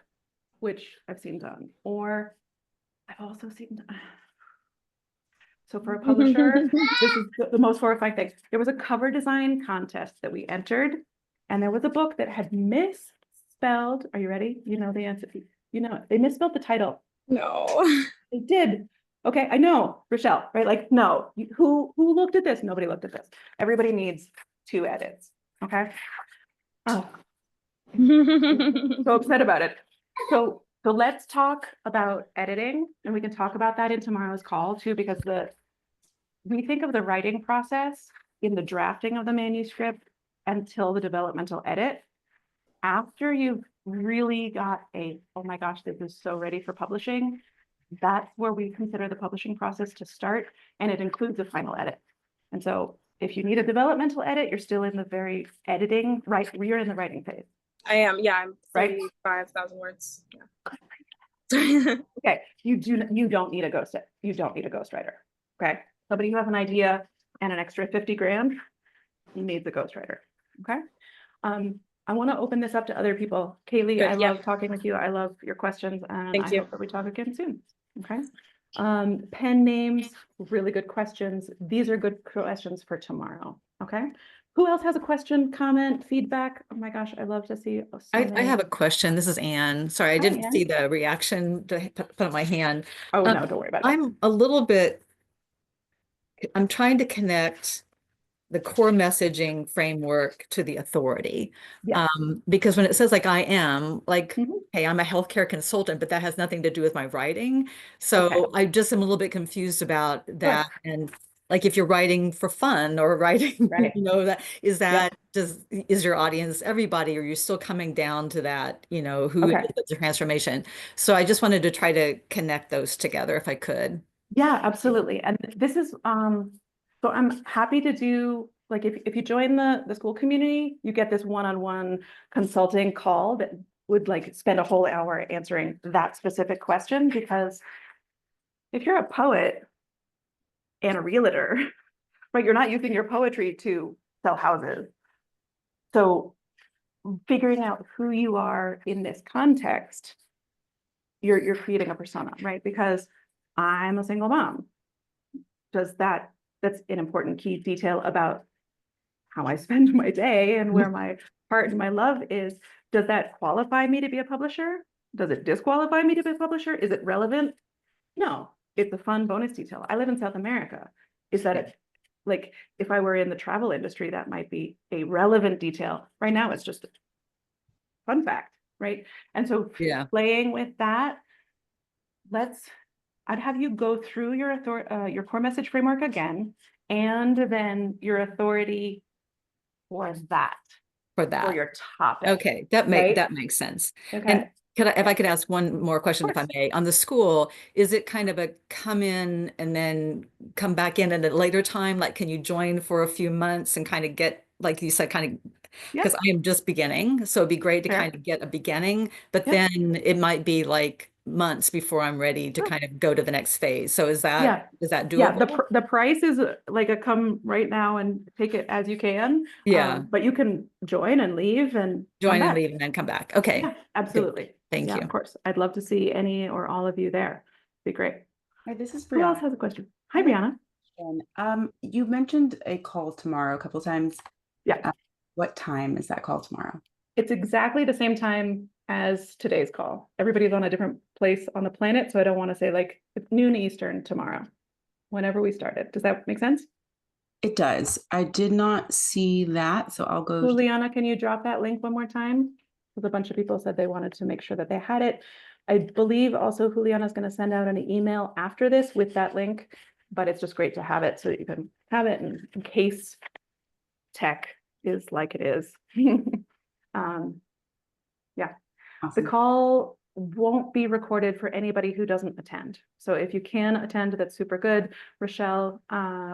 which I've seen done, or I've also seen. So for a publisher, this is the most horrifying thing. There was a cover design contest that we entered, and there was a book that had misspelled. Are you ready? You know the answer. You know it. They misspelled the title. No. They did. Okay, I know, Rochelle, right? Like, no, who looked at this? Nobody looked at this. Everybody needs 2 edits. Okay. Oh, so upset about it. So let's talk about editing, and we can talk about that in tomorrow's call too, because we think of the writing process in the drafting of the manuscript until the developmental edit. After you've really got oh my gosh, this is so ready for publishing, that's where we consider the publishing process to start, and it includes a final edit. And so if you need a developmental edit, you're still in the very editing, right? You're in the writing phase. I am, yeah, I'm Right. 35,000 words. Yeah. Okay, you don't need a ghostwriter. Okay, somebody who has an idea and an extra 50 grand needs a ghostwriter. Okay, I want to open this up to other people. Kaylee, Good, I yeah. love talking with you. I love your questions, and Thank I you. hope that we talk again soon. Okay, pen names, really good questions. These are good questions for tomorrow. Okay, who else has a question, comment, feedback? Oh my gosh, I love to see. I have a question. This is Anne. Sorry, I Hi, didn't Anne. see the reaction to put up my hand. Oh no, don't worry about it. I'm a little bit, I'm trying to connect the core messaging framework to the authority. Yeah. Because when it says like I am, like, Mhm. hey, I'm a healthcare consultant, but that has nothing to do with my writing. So Okay. I just am a little bit confused about that. And like if you're writing for fun or writing, Right. you know, is your audience everybody, or you're still coming down to that, you know, who Okay. is the transformation. So I just wanted to try to connect those together if I could. Yeah, absolutely. And this is so I'm happy to do, like, if you join the school community, you get this one-on-one consulting call that would like spend a whole hour answering that specific question, because if you're a poet and a realtor, right, you're not using your poetry to sell houses. So figuring out who you are in this context, you're creating a persona, right? Because I'm a single mom. That's an important key detail about how I spend my day and where my heart and my love is. Does that qualify me to be a publisher? Does it disqualify me to be a publisher? Is it relevant? No, it's a fun bonus detail. I live in South America. Is that like, if I were in the travel industry, that might be a relevant detail. Right now, it's just a fun fact, right? And so Yeah. playing with that, I'd have you go through your core message framework again, and then your authority for your topic. Okay, that makes sense. Okay. And if I could ask one more question, if I may, on the school, is it kind of a come in and then come back in at a later time? Like, can you join for a few months and kind of get, like you said, kind of, because I am just beginning, so it'd be great to kind of get a beginning, but then it might be like months before I'm ready to kind of go to the next phase. So is that doable? Yeah, the price is like a come right now and take it as you can. Yeah. But you can join and leave and Join and leave and then come back. Okay. Yeah, absolutely. Thank you. Of course. I'd love to see any or all of you there. Be great. Hi, this is Who else Brianna. has a question? Hi, Brianna. You mentioned a call tomorrow a couple times. Yeah. What time is that call tomorrow? It's exactly the same time as today's call. Everybody's on a different place on the planet, so I don't want to say like it's noon Eastern tomorrow, whenever we started. Does that make sense? It does. I did not see that, so I'll go. Juliana, can you drop that link one more time? Because a bunch of people said they wanted to make sure that they had it. I believe also Juliana is going to send out an email after this with that link, but it's just great to have it so that you can have it in case tech is like it is. Yeah. Awesome. The call won't be recorded for anybody who doesn't attend. So if you can attend, that's super good. Rochelle,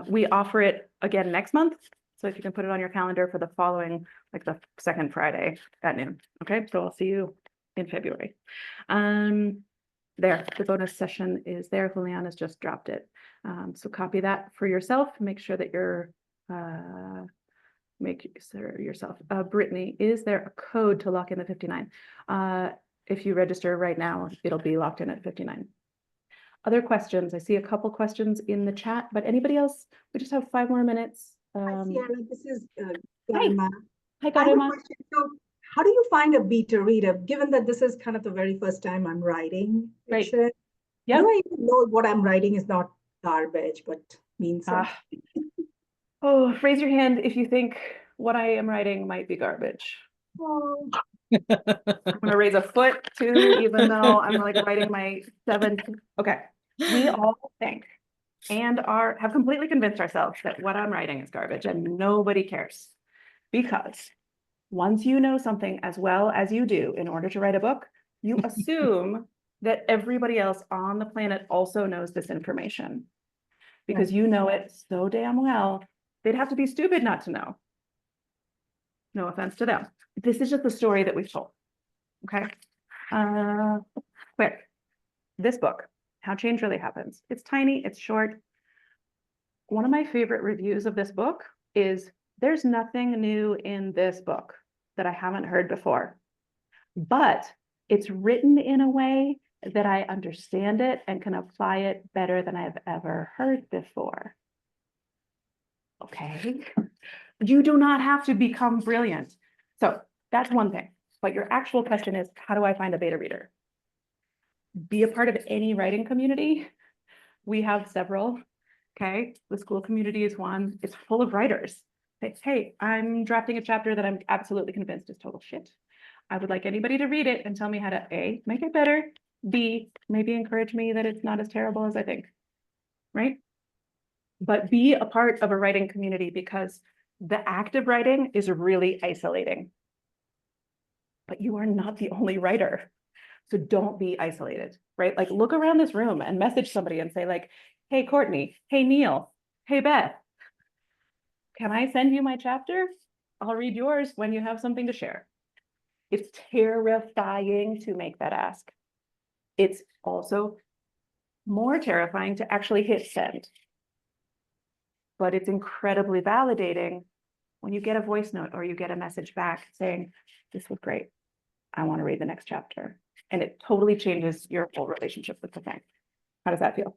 we offer it again next month. So if you can put it on your calendar for the following, like the second Friday at noon. Okay, so I'll see you in February. There, the bonus session is there. Juliana's just dropped it. So copy that for yourself. Make sure that you're yourself. Brittany, is there a code to lock in the 59? if you register right now, it'll be locked in at 59. Other questions? I see a couple questions in the chat, but anybody else? We just have 5 more minutes. Hi, Sierra. This is Hi. Garima. Hi, I have a Garima. question. So, how do you find a beta reader, given that this is kind of the very first time I'm writing Right. fiction? Yep. How do I even know what I'm writing is not garbage, but means something? Oh, raise your hand if you think what I am writing might be garbage. Oh, I'm gonna raise a foot too, even though I'm like writing my 7th. Okay, we all think and have completely convinced ourselves that what I'm writing is garbage and nobody cares. Because once you know something as well as you do in order to write a book, you assume that everybody else on the planet also knows this information. Because you know it so damn well, they'd have to be stupid not to know. No offense to them. This is just the story that we've told. Okay. Quick. This book, How Change Really Happens. It's tiny, it's short. One of my favorite reviews of this book is there's nothing new in this book that I haven't heard before, but it's written in a way that I understand it and can apply it better than I've ever heard before. Okay. You do not have to become brilliant. So that's one thing. But your actual question is, how do I find a beta reader? Be a part of any writing community. We have several. Okay. The school community is one. It's full of writers. Hey, I'm drafting a chapter that I'm absolutely convinced is total shit. I would like anybody to read it and tell me how to A, make it better, B, maybe encourage me that it's not as terrible as I think. Right? But be a part of a writing community because the act of writing is really isolating. But you are not the only writer. So don't be isolated, right? Like look around this room and message somebody and say like, hey, Courtney, hey, Neil, hey, Beth, can I send you my chapter? I'll read yours when you have something to share. It's terrifying to make that ask. It's also more terrifying to actually hit send. But it's incredibly validating when you get a voice note or you get a message back saying, this was great. I want to read the next chapter. And it totally changes your whole relationship with the thing. How does that feel?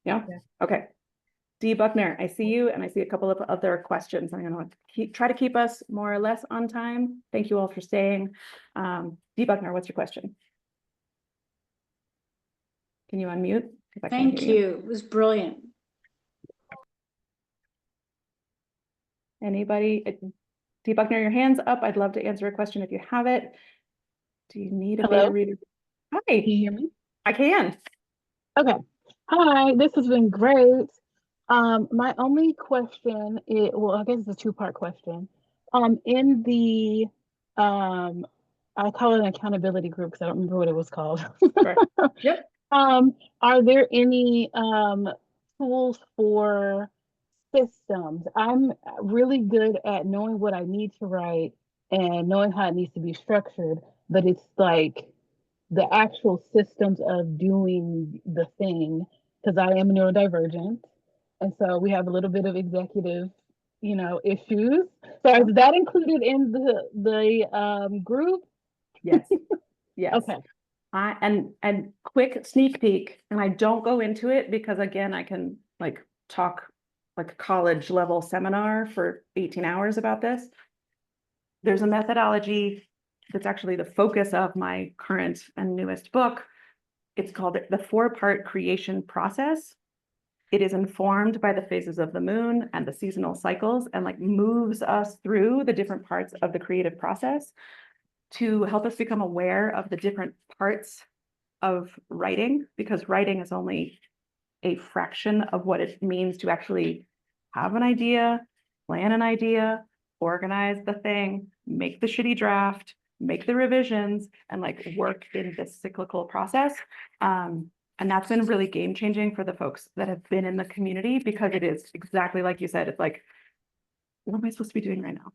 Yeah? Okay. D. Buckner, I see you and I see a couple of other questions. I'm going to try to keep us more or less on time. Thank you all for staying. D. Buckner, what's your question? Can you unmute? Thank you. It was brilliant. Anybody? D. Buckner, your hand's up. I'd love to answer a question if you have it. Do you need a beta reader? Hi. Can you hear me? I can. Okay. Hi, this has been great. My only question is, well, I guess it's a two-part question. In the, I call it an accountability group because I don't remember what it was called. Sure. Yep. Are there any tools for systems? I'm really good at knowing what I need to write and knowing how it needs to be structured, but it's like the actual systems of doing the thing, because I am neurodivergent. And so we have a little bit of executive, issues. So is that included in the group? Yes. Yes. Okay. And quick sneak peek, and I don't go into it because again, I can like talk like a college level seminar for 18 hours about this. There's a methodology that's actually the focus of my current and newest book. It's called the 4-part creation process. It is informed by the phases of the moon and the seasonal cycles and like moves us through the different parts of the creative process to help us become aware of the different parts of writing, because writing is only a fraction of what it means to actually have an idea, plan an idea, organize the thing, make the shitty draft, make the revisions, and like work in this cyclical process. And that's been really game changing for the folks that have been in the community, because it is exactly like you said, it's like, what am I supposed to be doing right now?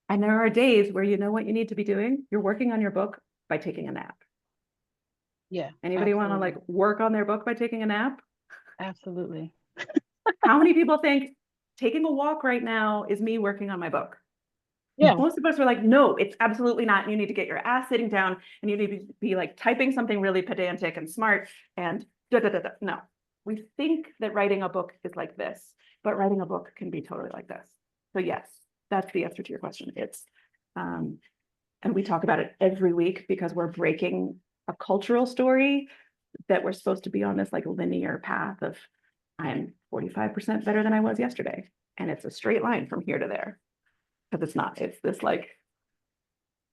And there are days where you know what you need to be doing. You're working on your book by taking a nap. Yeah. Anybody want to like work on their book by taking a nap? Absolutely. How many people think taking a walk right now is me working on my book? Yeah. Most of us were like, no, it's absolutely not. You need to get your ass sitting down and you need to be like typing something really pedantic and smart and da da da da. No, we think that writing a book is like this, but writing a book can be totally like this. So yes, that's the answer to your question. It's, and we talk about it every week because we're breaking a cultural story that we're supposed to be on this like linear path of I'm 45% better than I was yesterday. And it's a straight line from here to there. Because it's not, it's this like,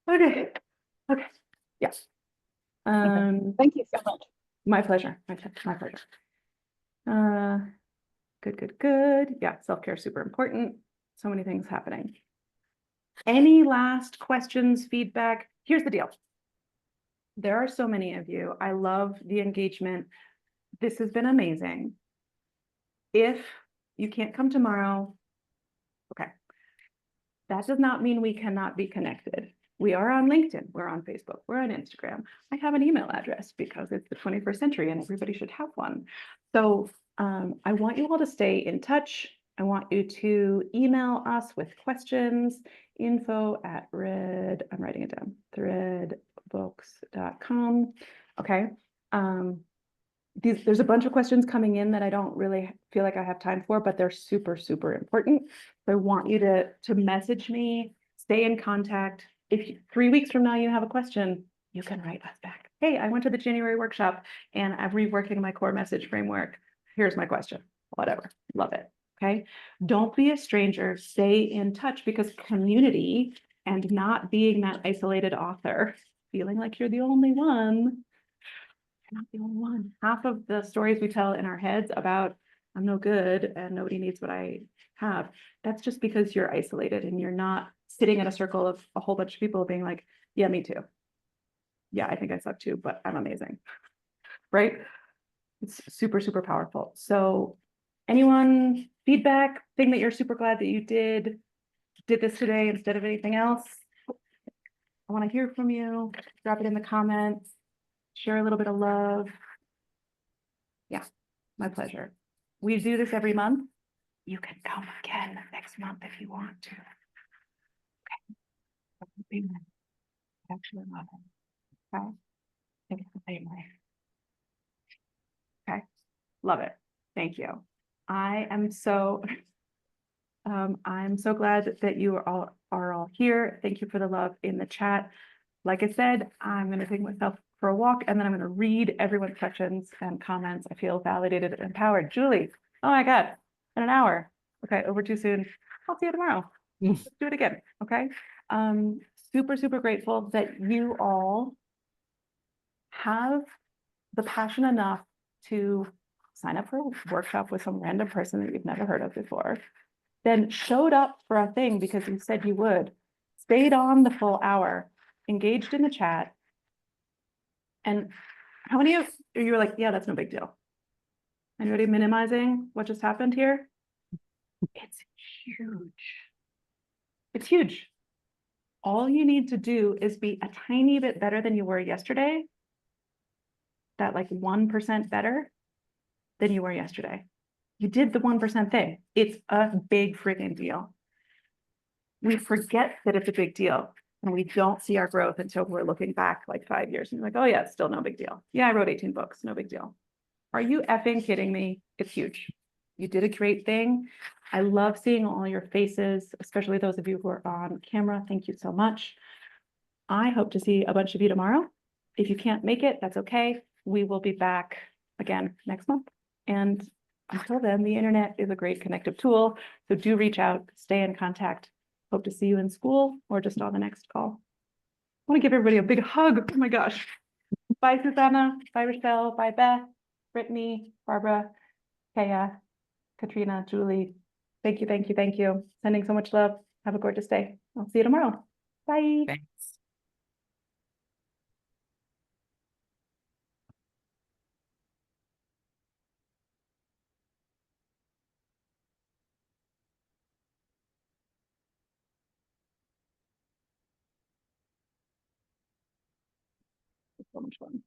okay, yes. Thank you so much. My pleasure, my pleasure. Good. Yeah, self-care is super important. So many things happening. Any last questions, feedback? Here's the deal. There are so many of you. I love the engagement. This has been amazing. If you can't come tomorrow, okay. That does not mean we cannot be connected. We are on LinkedIn, we're on Facebook, we're on Instagram. I have an email address because it's the 21st century and everybody should have one. So I want you all to stay in touch. I want you to email us with questions, info@red, I'm writing it down, threadbooks.com. Okay. There's a bunch of questions coming in that I don't really feel like I have time for, but they're super, super important. So I want you to message me, stay in contact. If 3 weeks from now you have a question, you can write us back. Hey, I went to the January workshop and I'm reworking my core message framework. Here's my question, whatever, love it, okay? Don't be a stranger, stay in touch because community and not being that isolated author, feeling like you're the only one, not the only one. Half of the stories we tell in our heads about I'm no good and nobody needs what I have, that's just because you're isolated and you're not sitting in a circle of a whole bunch of people being like, yeah, me too. Yeah, I think I suck too, but I'm amazing. Right? It's super, super powerful. So anyone feedback, thing that you're super glad that you did this today instead of anything else? I want to hear from you. Drop it in the comments. Share a little bit of love. Yeah, my pleasure. We do this every month. You can come again next month if you want to. Okay. Actually love it. Okay. Think it's the same way. Okay. Love it. Thank you. I'm so glad that you are all here. Thank you for the love in the chat. Like I said, I'm going to take myself for a walk and then I'm going to read everyone's questions and comments. I feel validated and empowered. Julie, oh my God, in an hour. Okay, over too soon. I'll see you tomorrow. Let's do it again. Okay. Super, super grateful that you all have the passion enough to sign up for a workshop with some random person that you've never heard of before, then showed up for a thing because you said you would, stayed on the full hour, engaged in the chat. And how many of you were like, yeah, that's no big deal? Anybody minimizing what just happened here? It's huge. It's huge. All you need to do is be a tiny bit better than you were yesterday. That like 1% better than you were yesterday. You did the 1% thing. It's a big freaking deal. We forget that it's a big deal and we don't see our growth until we're looking back like 5 years and you're like, oh yeah, it's still no big deal. Yeah, I wrote 18 books, no big deal. Are you effing kidding me? It's huge. You did a great thing. I love seeing all your faces, especially those of you who are on camera. Thank you so much. I hope to see a bunch of you tomorrow. If you can't make it, that's okay. We will be back again next month. And until then, the internet is a great connective tool. So do reach out, stay in contact. Hope to see you in school or just on the next call. I want to give everybody a big hug. Oh my gosh. Bye, Susanna. Bye, Rochelle. Bye, Beth, Brittany, Barbara, Kaya, Katrina, Julie. Thank you, thank you, thank you. Sending so much love. Have a gorgeous day. I'll see you tomorrow. Bye. Thanks. So much fun.